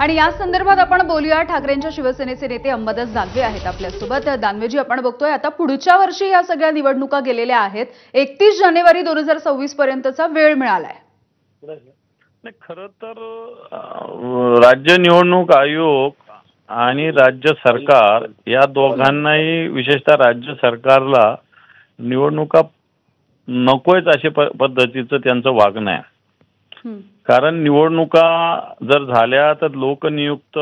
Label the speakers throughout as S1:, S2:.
S1: आणि या संदर्भात आपण बोलूया। ठाकरेंच्या शिवसेनेचे नेते अंबादास दानवे आहेत आपल्यासोबत। दानवेजी, आपण बघतोय आता पुढच्या वर्षी या सगळ्या निवडणुका गेलेल्या आहेत। 31 जानेवारी 2026 पर्यंतचा वेळ मिळालाय।
S2: नाही, खरं तर राज्य निवडणूक आयोग आणि राज्य सरकार या दोघांनाही, विशेषतः राज्य सरकारला निवडणुका नकोयच अशा पद्धतीचं त्यांचं वागणं आहे। कारण निवडणुका जर झाल्या तर लोकनियुक्त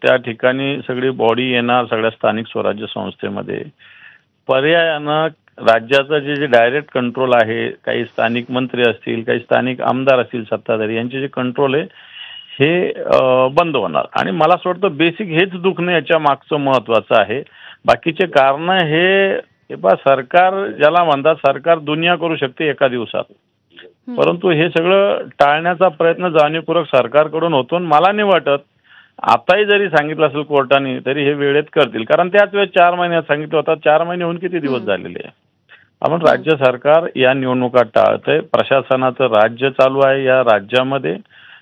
S2: त्या ठिकाणी सगळी बॉडी येणार, सगळ्या स्थानिक स्वराज्य संस्थेमध्ये। पर्यायानं राज्याचं जे डायरेक्ट कंट्रोल आहे, काही स्थानिक मंत्री असतील, काही स्थानिक आमदार असतील, सत्ताधारी, यांचे जे कंट्रोल आहे हे बंद होणार। आणि मला असं वाटतं बेसिक हेच दुखणं याच्या मागचं महत्त्वाचं आहे। बाकीचे कारण हे सरकार ज्याला म्हणतात, सरकार दुनिया करू शकते एका दिवसात, परंतु हे सगळं टाळण्याचा प्रयत्न जाणीवपूर्वक सरकारकडून होतो। मला नाही वाटत आताही जरी सांगितलं असेल कोर्टाने तरी हे वेळेत करतील, कारण त्याच वेळेस 4 महिन्यात सांगितलं होतं। 4 महिने होऊन किती दिवस झालेले आहे। आपण राज्य सरकार या निवडणुका टाळतंय, प्रशासनाचं राज्य चालू आहे या राज्यामध्ये,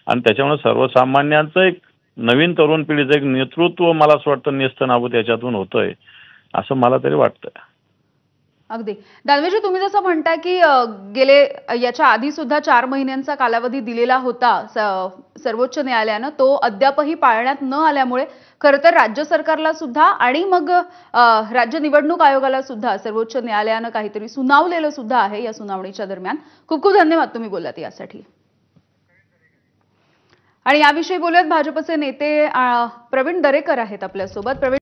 S2: आणि त्याच्यामुळे सर्वसामान्यांचं एक नवीन तरुण पिढीचं एक नेतृत्व मला असं वाटतं नेस्तनाबूत याच्यातून होतंय, असं मला तरी वाटतंय।
S1: अगदी दानवेजी, तुम्ही जसं म्हणता की गेले याच्या आधी सुद्धा 4 महिन्यांचा कालावधी दिलेला होता सर्वोच्च न्यायालयानं, तो अद्यापही पाळण्यात न आल्यामुळे खरं तर राज्य सरकारला सुद्धा आणि मग राज्य निवडणूक आयोगाला सुद्धा सर्वोच्च न्यायालयानं काहीतरी सुनावलेलं सुद्धा आहे। या सुनावणीच्या दरम्यान खूप खूप धन्यवाद तुम्ही बोललात यासाठी। आणि याविषयी बोलूयात, भाजपचे नेते प्रवीण दरेकर आहेत आपल्यासोबत। प्रवीण